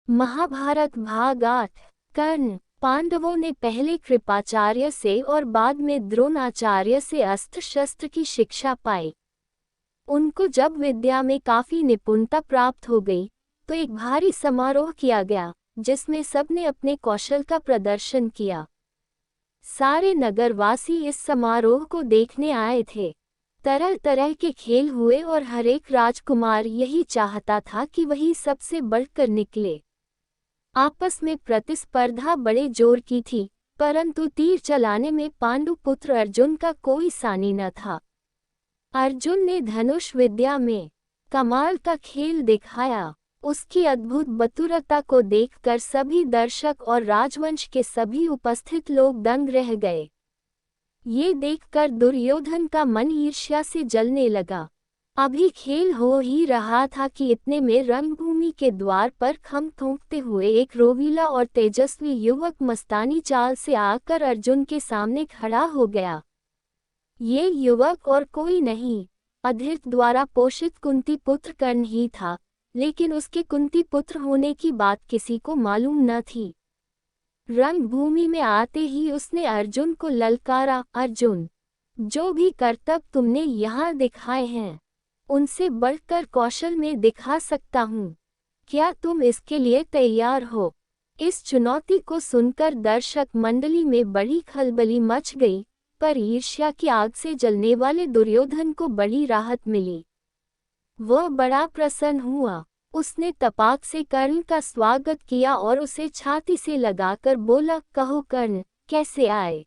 महाभारत भाग 8। कर्ण। पांडवों ने पहले कृपाचार्य से और बाद में द्रोणाचार्य से अस्त्र शस्त्र की शिक्षा पाई। उनको जब विद्या में काफी निपुणता प्राप्त हो गई तो एक भारी समारोह किया गया जिसमें सबने अपने कौशल का प्रदर्शन किया। सारे नगरवासी इस समारोह को देखने आए थे। तरह तरह के खेल हुए और हर एक राजकुमार यही चाहता था कि वही सबसे बढ़कर निकले। आपस में प्रतिस्पर्धा बड़े जोर की थी, परंतु तीर चलाने में पांडुपुत्र अर्जुन का कोई सानी न था। अर्जुन ने धनुष विद्या में कमाल का खेल दिखाया। उसकी अद्भुत बतुरता को देखकर सभी दर्शक और राजवंश के सभी उपस्थित लोग दंग रह गए। ये देखकर दुर्योधन का मन ईर्ष्या से जलने लगा। अभी खेल हो ही रहा था कि इतने में रणभूमि के द्वार पर खम ठोंकते हुए एक रोवीला और तेजस्वी युवक मस्तानी चाल से आकर अर्जुन के सामने खड़ा हो गया। ये युवक और कोई नहीं, अधीर द्वारा पोषित कुंती पुत्र कर्ण ही था, लेकिन उसके कुंती पुत्र होने की बात किसी को मालूम न थी। रणभूमि में आते ही उसने अर्जुन को ललकारा, अर्जुन, जो भी करतब तुमने यहाँ दिखाए हैं उनसे बढ़कर कौशल में दिखा सकता हूँ। क्या तुम इसके लिए तैयार हो? इस चुनौती को सुनकर दर्शक मंडली में बड़ी खलबली मच गई, पर ईर्ष्या की आग से जलने वाले दुर्योधन को बड़ी राहत मिली। वह बड़ा प्रसन्न हुआ। उसने तपाक से कर्ण का स्वागत किया और उसे छाती से लगाकर बोला, कहो कर्ण, कैसे आए?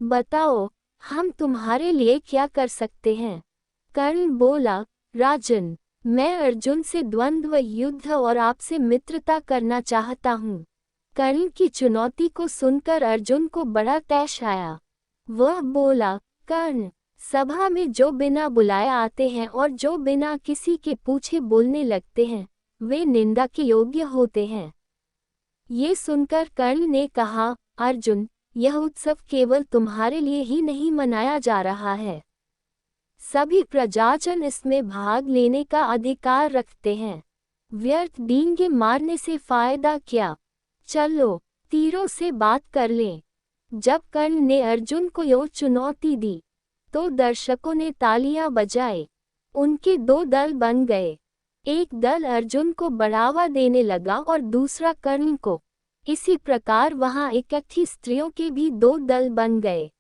बताओ, हम तुम्हारे लिए क्या कर सकते हैं? कर्ण बोला, राजन, मैं अर्जुन से द्वंद्व युद्ध और आपसे मित्रता करना चाहता हूँ। कर्ण की चुनौती को सुनकर अर्जुन को बड़ा तैश आया। वह बोला, कर्ण, सभा में जो बिना बुलाए आते हैं और जो बिना किसी के पूछे बोलने लगते हैं, वे निंदा के योग्य होते हैं। ये सुनकर कर्ण ने कहा, अर्जुन, यह उत्सव केवल तुम्हारे लिए ही नहीं मनाया जा रहा है। सभी प्रजाजन इसमें भाग लेने का अधिकार रखते हैं। व्यर्थ डींगे मारने से फायदा क्या? चलो, तीरों से बात कर लें। जब कर्ण ने अर्जुन को यो चुनौती दी, तो दर्शकों ने तालियां बजाए। उनके दो दल बन गए। एक दल अर्जुन को बढ़ावा देने लगा और दूसरा कर्ण को। इसी प्रकार वहां इकट्ठी स्त्रियों के भी दो दल बन गए।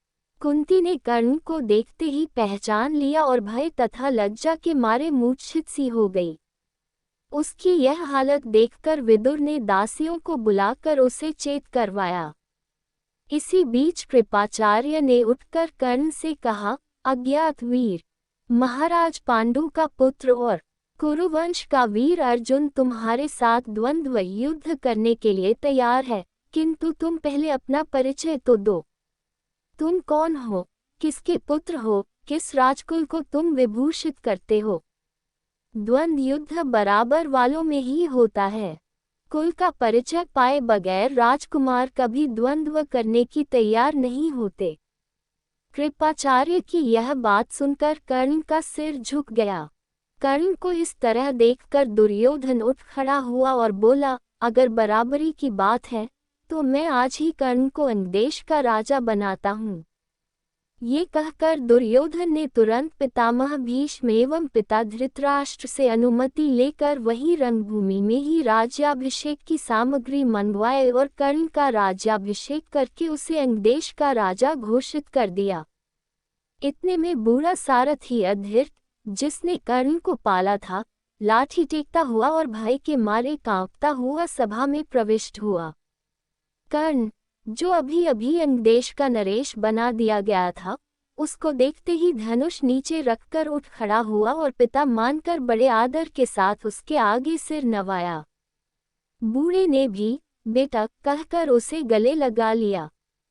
कुंती ने कर्ण को देखते ही पहचान लिया और भय तथा लज्जा के मारे मूर्छित सी हो गई। उसकी यह हालत देखकर विदुर ने दासियों को बुलाकर उसे चेत करवाया। इसी बीच कृपाचार्य ने उठकर कर्ण से कहा, अज्ञात वीर, महाराज पांडु का पुत्र और कुरुवंश का वीर अर्जुन तुम्हारे साथ द्वंद्व युद्ध करने के लिए तैयार है, किंतु तुम पहले अपना परिचय तो दो। तुम कौन हो? किसके पुत्र हो? किस राजकुल को तुम विभूषित करते हो? द्वंद्व युद्ध बराबर वालों में ही होता है। कुल का परिचय पाए बगैर राजकुमार कभी द्वंद्व करने की तैयार नहीं होते। कृपाचार्य की यह बात सुनकर कर्ण का सिर झुक गया। कर्ण को इस तरह देखकर दुर्योधन उठ खड़ा हुआ और बोला, अगर बराबरी की बात है तो मैं आज ही कर्ण को अंगदेश का राजा बनाता हूँ। ये कहकर दुर्योधन ने तुरंत पितामह भीष्म एवं पिता धृतराष्ट्र से अनुमति लेकर वहीं रणभूमि में ही राज्याभिषेक की सामग्री मंगवाए और कर्ण का राज्याभिषेक करके उसे अंगदेश का राजा घोषित कर दिया। इतने में बूढ़ा सारथी अधीर, जिसने कर्ण को पाला था, लाठी टेकता हुआ और भय के मारे कांपता हुआ सभा में प्रविष्ट हुआ। कर्ण, जो अभी अभी अंगदेश का नरेश बना दिया गया था, उसको देखते ही धनुष नीचे रखकर उठ खड़ा हुआ और पिता मानकर बड़े आदर के साथ उसके आगे सिर नवाया। बूढ़े ने भी बेटा कहकर उसे गले लगा लिया।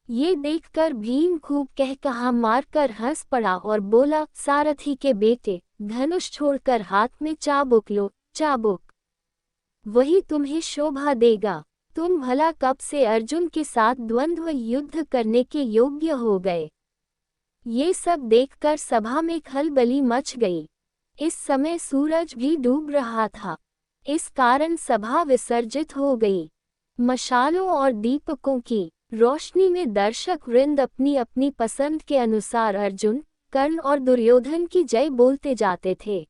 ये देखकर भीम खूब कह कहा मारकर हंस पड़ा और बोला, सारथी के बेटे, धनुष छोड़कर हाथ में चाबुक लो, चाबुक, वही तुम्हें शोभा देगा। तुम भला कब से अर्जुन के साथ द्वंद्व युद्ध करने के योग्य हो गए? ये सब देखकर सभा में खलबली मच गई। इस समय सूरज भी डूब रहा था। इस कारण सभा विसर्जित हो गई। मशालों और दीपकों की रोशनी में दर्शक वृंद अपनी अपनी पसंद के अनुसार अर्जुन, कर्ण और दुर्योधन की जय बोलते जाते थे।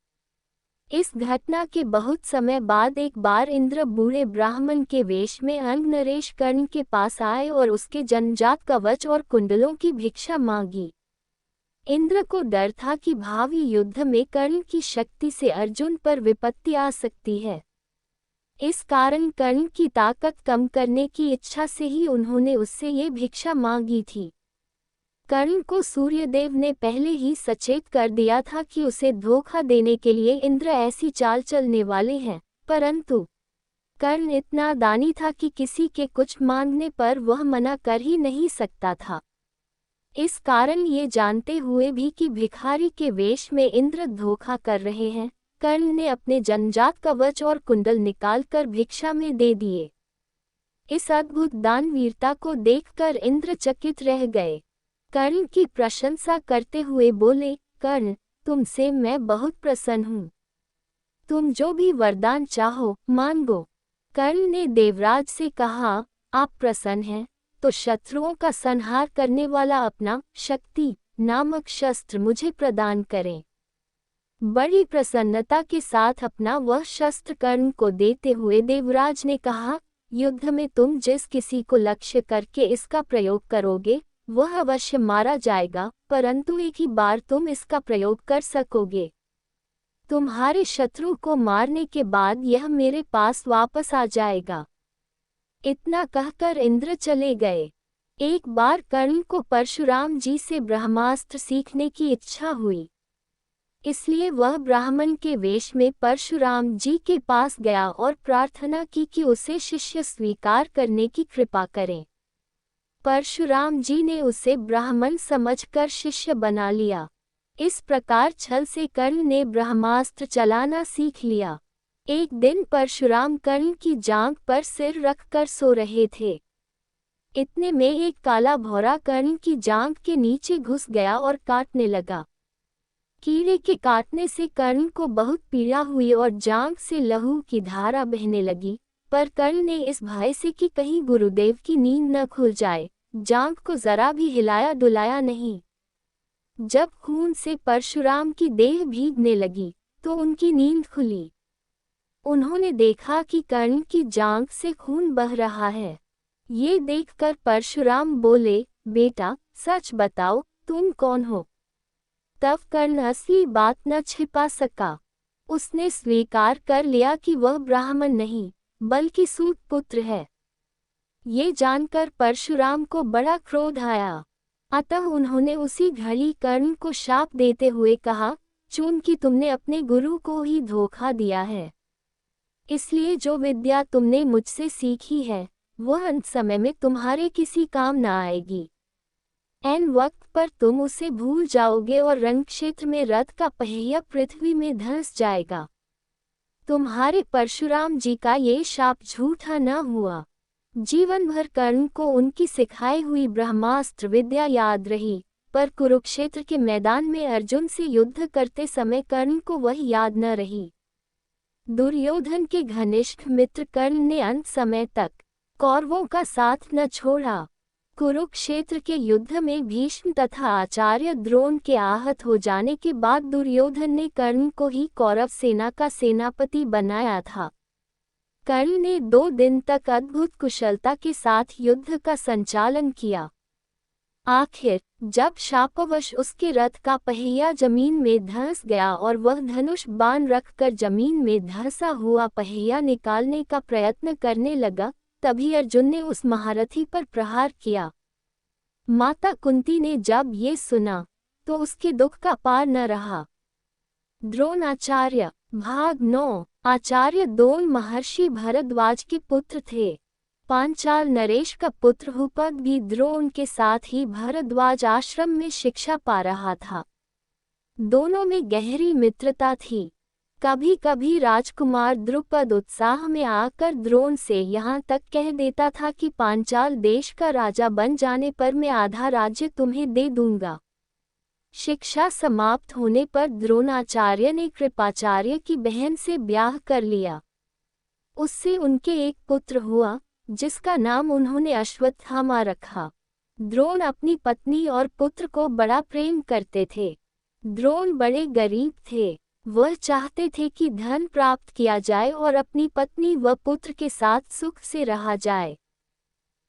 इस घटना के बहुत समय बाद एक बार इंद्र बूढ़े ब्राह्मण के वेश में अंग नरेश कर्ण के पास आए और उसके जन्मजात कवच और कुंडलों की भिक्षा मांगी। इंद्र को डर था कि भावी युद्ध में कर्ण की शक्ति से अर्जुन पर विपत्ति आ सकती है। इस कारण कर्ण की ताकत कम करने की इच्छा से ही उन्होंने उससे ये भिक्षा मांगी थी। कर्ण को सूर्यदेव ने पहले ही सचेत कर दिया था कि उसे धोखा देने के लिए इंद्र ऐसी चाल चलने वाले हैं, परंतु कर्ण इतना दानी था कि किसी के कुछ मांगने पर वह मना कर ही नहीं सकता था। इस कारण ये जानते हुए भी कि भिखारी के वेश में इंद्र धोखा कर रहे हैं, कर्ण ने अपने जन्मजात कवच और कुंडल निकालकर भिक्षा में दे दिए। इस अद्भुत दानवीरता को देखकर इंद्र चकित रह गए। कर्ण की प्रशंसा करते हुए बोले, कर्ण, तुमसे मैं बहुत प्रसन्न हूँ। तुम जो भी वरदान चाहो मांगो। कर्ण ने देवराज से कहा, आप प्रसन्न हैं तो शत्रुओं का संहार करने वाला अपना शक्ति नामक शस्त्र मुझे प्रदान करें। बड़ी प्रसन्नता के साथ अपना वह शस्त्र कर्ण को देते हुए देवराज ने कहा, युद्ध में तुम जिस किसी को लक्ष्य करके इसका प्रयोग करोगे वह अवश्य मारा जाएगा, परंतु एक ही बार तुम इसका प्रयोग कर सकोगे। तुम्हारे शत्रु को मारने के बाद यह मेरे पास वापस आ जाएगा। इतना कहकर इंद्र चले गए। एक बार कर्ण को परशुराम जी से ब्रह्मास्त्र सीखने की इच्छा हुई, इसलिए वह ब्राह्मण के वेश में परशुराम जी के पास गया और प्रार्थना की कि उसे शिष्य स्वीकार करने की कृपा करें। परशुराम जी ने उसे ब्राह्मण समझकर शिष्य बना लिया। इस प्रकार छल से कर्ण ने ब्रह्मास्त्र चलाना सीख लिया। एक दिन परशुराम कर्ण की जांघ पर सिर रखकर सो रहे थे। इतने में एक काला भौरा कर्ण की जांघ के नीचे घुस गया और काटने लगा। कीड़े के काटने से कर्ण को बहुत पीड़ा हुई और जांघ से लहू की धारा बहने लगी, पर कर्ण ने इस भय से कि कहीं गुरुदेव की नींद न खुल जाए, जांघ को जरा भी हिलाया डुलाया नहीं। जब खून से परशुराम की देह भीगने लगी तो उनकी नींद खुली। उन्होंने देखा कि कर्ण की जांघ से खून बह रहा है। ये देखकर परशुराम बोले, बेटा सच बताओ तुम कौन हो। तब कर्ण असली बात न छिपा सका। उसने स्वीकार कर लिया कि वह ब्राह्मण नहीं बल्कि सूत पुत्र है। ये जानकर परशुराम को बड़ा क्रोध आया, अतः उन्होंने उसी घड़ी कर्ण को शाप देते हुए कहा, चूंकि तुमने अपने गुरु को ही धोखा दिया है, इसलिए जो विद्या तुमने मुझसे सीखी है वह अंत समय में तुम्हारे किसी काम न आएगी। ऐन वक्त पर तुम उसे भूल जाओगे और रणक्षेत्र में रथ का पहिया पृथ्वी में धंस जाएगा। तुम्हारे परशुराम जी का ये शाप झूठा न हुआ। जीवन भर कर्ण को उनकी सिखाई हुई ब्रह्मास्त्र विद्या याद रही, पर कुरुक्षेत्र के मैदान में अर्जुन से युद्ध करते समय कर्ण को वह याद न रही। दुर्योधन के घनिष्ठ मित्र कर्ण ने अंत समय तक कौरवों का साथ न छोड़ा। कुरुक्षेत्र के युद्ध में भीष्म तथा आचार्य द्रोण के आहत हो जाने के बाद दुर्योधन ने कर्ण को ही कौरव सेना का सेनापति बनाया था। कर्ण ने 2 दिन तक अद्भुत कुशलता के साथ युद्ध का संचालन किया। आखिर जब शापवश उसके रथ का पहिया जमीन में धंस गया और वह धनुष बाण रखकर जमीन में धंसा हुआ पहिया निकालने का प्रयत्न करने लगा, तभी अर्जुन ने उस महारथी पर प्रहार किया। माता कुंती ने जब ये सुना तो उसके दुख का पार न रहा। द्रोणाचार्य भाग 9। आचार्य द्रोण महर्षि भरद्वाज के पुत्र थे। पांचाल नरेश का पुत्र हुपद भी द्रोण के साथ ही भरद्वाज आश्रम में शिक्षा पा रहा था। दोनों में गहरी मित्रता थी। कभी कभी राजकुमार द्रुपद उत्साह में आकर द्रोण से यहाँ तक कह देता था कि पांचाल देश का राजा बन जाने पर मैं आधा राज्य तुम्हें दे दूंगा। शिक्षा समाप्त होने पर द्रोणाचार्य ने कृपाचार्य की बहन से ब्याह कर लिया। उससे उनके एक पुत्र हुआ, जिसका नाम उन्होंने अश्वत्थामा रखा। द्रोण अपनी पत्नी और पुत्र को बड़ा प्रेम करते थे। द्रोण बड़े गरीब थे। वह चाहते थे कि धन प्राप्त किया जाए और अपनी पत्नी व पुत्र के साथ सुख से रहा जाए।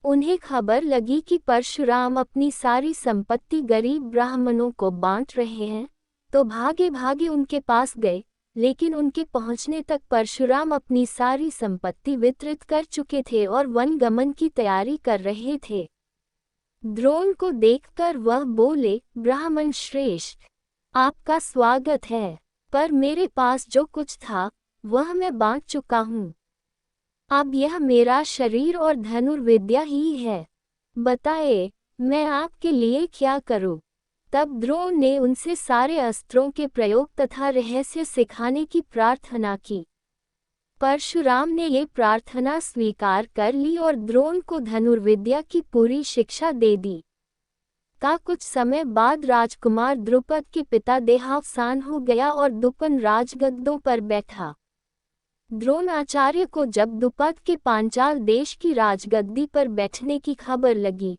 उन्हें खबर लगी कि परशुराम अपनी सारी संपत्ति गरीब ब्राह्मणों को बांट रहे हैं, तो भागे भागे उनके पास गए, लेकिन उनके पहुंचने तक परशुराम अपनी सारी संपत्ति वितरित कर चुके थे और वन गमन की तैयारी कर रहे थे। द्रोण को देखकर वह बोले, ब्राह्मण श्रेष्ठ, आपका स्वागत है, पर मेरे पास जो कुछ था वह मैं बांट चुका हूँ। अब यह मेरा शरीर और धनुर्विद्या ही है। बताए, मैं आपके लिए क्या करूँ? तब द्रोण ने उनसे सारे अस्त्रों के प्रयोग तथा रहस्य सिखाने की प्रार्थना की। परशुराम ने ये प्रार्थना स्वीकार कर ली और द्रोण को धनुर्विद्या की पूरी शिक्षा दे दी। का कुछ समय बाद राजकुमार द्रुपद के पिता देहावसान हो गया और दुपन राजगद्दों पर बैठा। द्रोणाचार्य को जब द्रुपद के पांचाल देश की राजगद्दी पर बैठने की खबर लगी,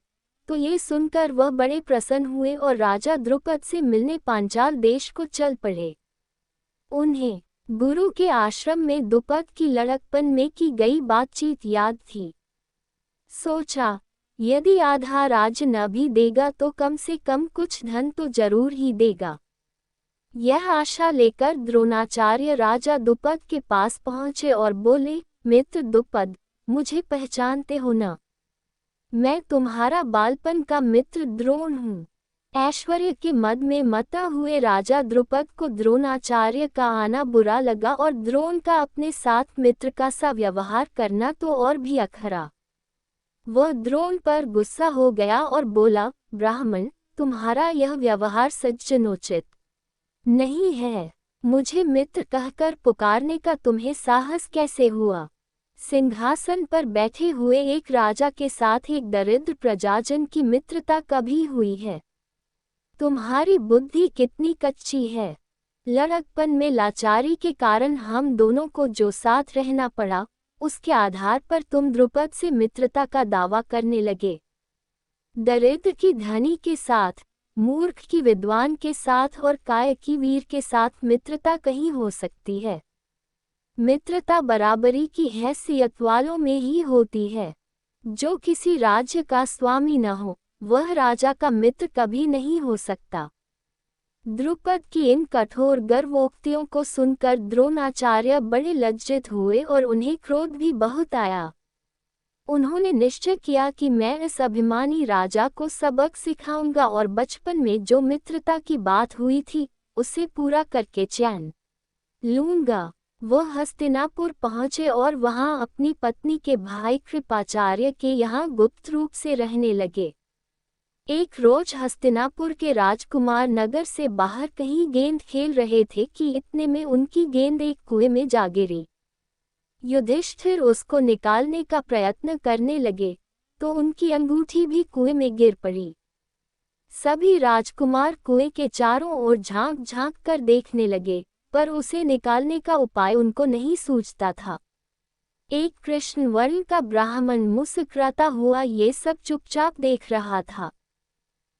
तो ये सुनकर वह बड़े प्रसन्न हुए और राजा द्रुपद से मिलने पांचाल देश को चल पड़े। उन्हें गुरु के आश्रम में द्रुपद की लड़कपन में की गई बातचीत याद थी। सोचा, यदि आधा राज्य न भी देगा तो कम से कम कुछ धन तो जरूर ही देगा। यह आशा लेकर द्रोणाचार्य राजा द्रुपद के पास पहुंचे और बोले, मित्र द्रुपद, मुझे पहचानते हो न? मैं तुम्हारा बालपन का मित्र द्रोण हूँ। ऐश्वर्य के मद में मता हुए राजा द्रुपद को द्रोणाचार्य का आना बुरा लगा और द्रोण का अपने साथ मित्र का सा व्यवहार करना तो और भी अखरा। वह द्रोण पर गुस्सा हो गया और बोला, ब्राह्मण, तुम्हारा यह व्यवहार सज्जनोचित नहीं है। मुझे मित्र कहकर पुकारने का तुम्हें साहस कैसे हुआ? सिंहासन पर बैठे हुए एक राजा के साथ एक दरिद्र प्रजाजन की मित्रता कभी हुई है? तुम्हारी बुद्धि कितनी कच्ची है। लड़कपन में लाचारी के कारण हम दोनों को जो साथ रहना पड़ा, उसके आधार पर तुम द्रुपद से मित्रता का दावा करने लगे। दरिद्र की धनी के साथ, मूर्ख की विद्वान के साथ और काय की वीर के साथ मित्रता कहीं हो सकती है? मित्रता बराबरी की हैसियत वालों में ही होती है। जो किसी राज्य का स्वामी न हो, वह राजा का मित्र कभी नहीं हो सकता। द्रुपद की इन कठोर गर्वोक्तियों को सुनकर द्रोणाचार्य बड़े लज्जित हुए और उन्हें क्रोध भी बहुत आया। उन्होंने निश्चय किया कि मैं इस अभिमानी राजा को सबक सिखाऊंगा और बचपन में जो मित्रता की बात हुई थी, उसे पूरा करके चैन लूंगा। वह हस्तिनापुर पहुंचे और वहां अपनी पत्नी के भाई कृपाचार्य के यहाँ गुप्त रूप से रहने लगे। एक रोज हस्तिनापुर के राजकुमार नगर से बाहर कहीं गेंद खेल रहे थे कि इतने में उनकी गेंद एक कुएं में जा गिरी। युधिष्ठिर उसको निकालने का प्रयत्न करने लगे, तो उनकी अंगूठी भी कुएं में गिर पड़ी। सभी राजकुमार कुएं के चारों ओर झांक झांक कर देखने लगे, पर उसे निकालने का उपाय उनको नहीं सूझता था। एक कृष्ण वर्ण का ब्राह्मण मुस्कुराता हुआ ये सब चुपचाप देख रहा था।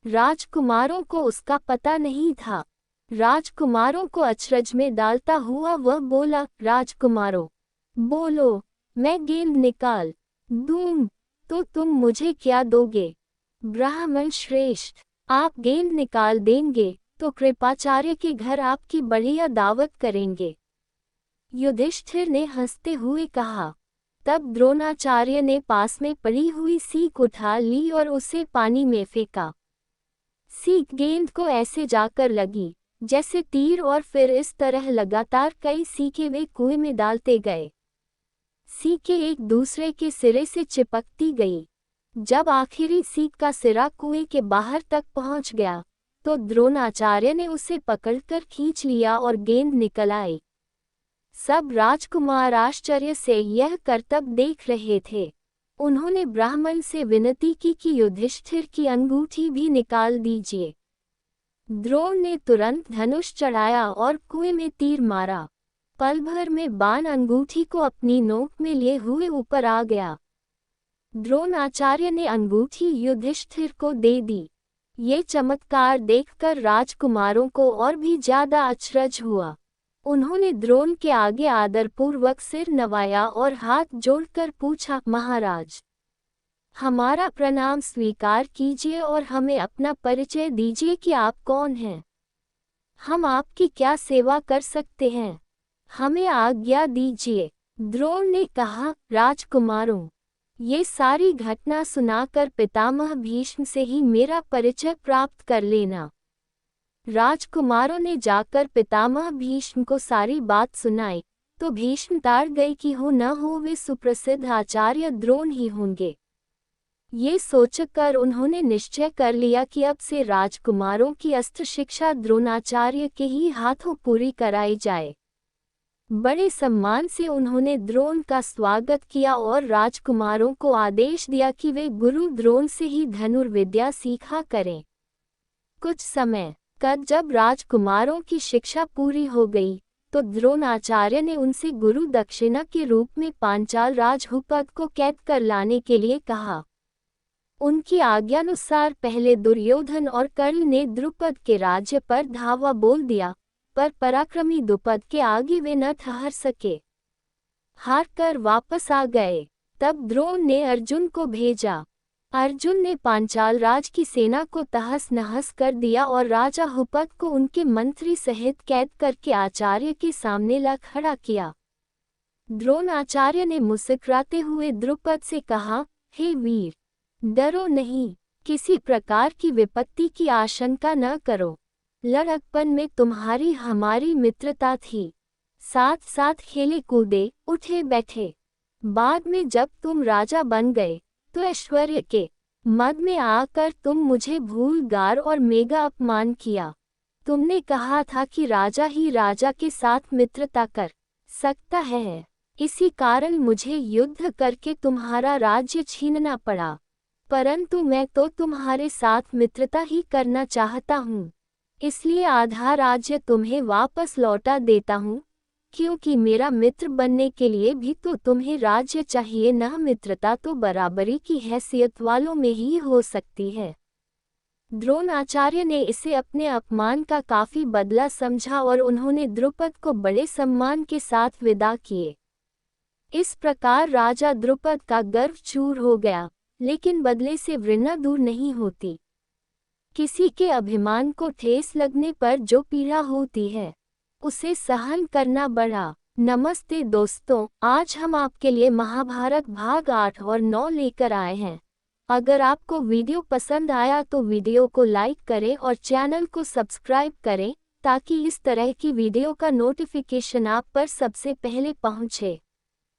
राजकुमारों को उसका पता नहीं था। राजकुमारों को अचरज में डालता हुआ वह बोला, राजकुमारों, बोलो, मैं गेंद निकाल दूं तो तुम मुझे क्या दोगे? ब्राह्मण श्रेष्ठ, आप गेंद निकाल देंगे तो कृपाचार्य के घर आपकी बढ़िया दावत करेंगे। युधिष्ठिर ने हंसते हुए कहा। तब द्रोणाचार्य ने पास में पड़ी हुई सीख उठा ली और उसे पानी में फेंका। सीख गेंद को ऐसे जाकर लगी जैसे तीर और फिर इस तरह लगातार कई सीखें वे कुएं में डालते गए। सीखें एक दूसरे के सिरे से चिपकती गई। जब आखिरी सीख का सिरा कुएं के बाहर तक पहुंच गया, तो द्रोणाचार्य ने उसे पकड़कर खींच लिया और गेंद निकल आई। सब राजकुमार आश्चर्य से यह करतब देख रहे थे। उन्होंने ब्राह्मण से विनती की कि युधिष्ठिर की अंगूठी भी निकाल दीजिए। द्रोण ने तुरंत धनुष चढ़ाया और कुएं में तीर मारा। पल भर में बाण अंगूठी को अपनी नोक में लिए हुए ऊपर आ गया। द्रोणाचार्य ने अंगूठी युधिष्ठिर को दे दी। ये चमत्कार देखकर राजकुमारों को और भी ज्यादा अचरज हुआ। उन्होंने द्रोण के आगे आदरपूर्वक सिर नवाया और हाथ जोड़कर पूछा, महाराज, हमारा प्रणाम स्वीकार कीजिए और हमें अपना परिचय दीजिए कि आप कौन हैं। हम आपकी क्या सेवा कर सकते हैं, हमें आज्ञा दीजिए। द्रोण ने कहा, राजकुमारों, ये सारी घटना सुनाकर पितामह भीष्म से ही मेरा परिचय प्राप्त कर लेना। राजकुमारों ने जाकर पितामह भीष्म को सारी बात सुनाई तो भीष्म ताड़ गए कि हो न हो वे सुप्रसिद्ध आचार्य द्रोण ही होंगे। ये सोचकर उन्होंने निश्चय कर लिया कि अब से राजकुमारों की अस्त्र शिक्षा द्रोणाचार्य के ही हाथों पूरी कराई जाए। बड़े सम्मान से उन्होंने द्रोण का स्वागत किया और राजकुमारों को आदेश दिया कि वे गुरु द्रोण से ही धनुर्विद्या सीखा करें। कुछ समय बाद जब राजकुमारों की शिक्षा पूरी हो गई तो द्रोणाचार्य ने उनसे गुरु दक्षिणा के रूप में पांचाल राज द्रुपद को कैद कर लाने के लिए कहा। उनकी आज्ञानुसार पहले दुर्योधन और कर्ण ने द्रुपद के राज्य पर धावा बोल दिया, पर पराक्रमी द्रुपद के आगे वे न ठहर सके, हार कर वापस आ गए। तब द्रोण ने अर्जुन को भेजा। अर्जुन ने पांचाल राज की सेना को तहस नहस कर दिया और राजा द्रुपद को उनके मंत्री सहित कैद करके आचार्य के सामने ला खड़ा किया। द्रोणाचार्य ने मुस्कुराते हुए द्रुपद से कहा, हे वीर, डरो नहीं, किसी प्रकार की विपत्ति की आशंका न करो। लड़कपन में तुम्हारी हमारी मित्रता थी, साथ साथ खेले कूदे उठे बैठे। बाद में जब तुम राजा बन गए तो ऐश्वर्य के मद में आकर तुम मुझे भूल गार और मेगा अपमान किया। तुमने कहा था कि राजा ही राजा के साथ मित्रता कर सकता है, इसी कारण मुझे युद्ध करके तुम्हारा राज्य छीनना पड़ा, परंतु मैं तो तुम्हारे साथ मित्रता ही करना चाहता हूँ, इसलिए आधा राज्य तुम्हें वापस लौटा देता हूँ, क्योंकि मेरा मित्र बनने के लिए भी तो तुम्हें राज्य चाहिए न, मित्रता तो बराबरी की हैसियत वालों में ही हो सकती है। द्रोणाचार्य ने इसे अपने अपमान का काफी बदला समझा और उन्होंने द्रुपद को बड़े सम्मान के साथ विदा किए। इस प्रकार राजा द्रुपद का गर्व चूर हो गया, लेकिन बदले से वृणा दूर नहीं होती। किसी के अभिमान को ठेस लगने पर जो पीड़ा होती है उसे सहन करना बड़ा। नमस्ते दोस्तों, आज हम आपके लिए महाभारत भाग 8 और 9 लेकर आए हैं। अगर आपको वीडियो पसंद आया तो वीडियो को लाइक करें और चैनल को सब्सक्राइब करें ताकि इस तरह की वीडियो का नोटिफिकेशन आप पर सबसे पहले पहुंचे।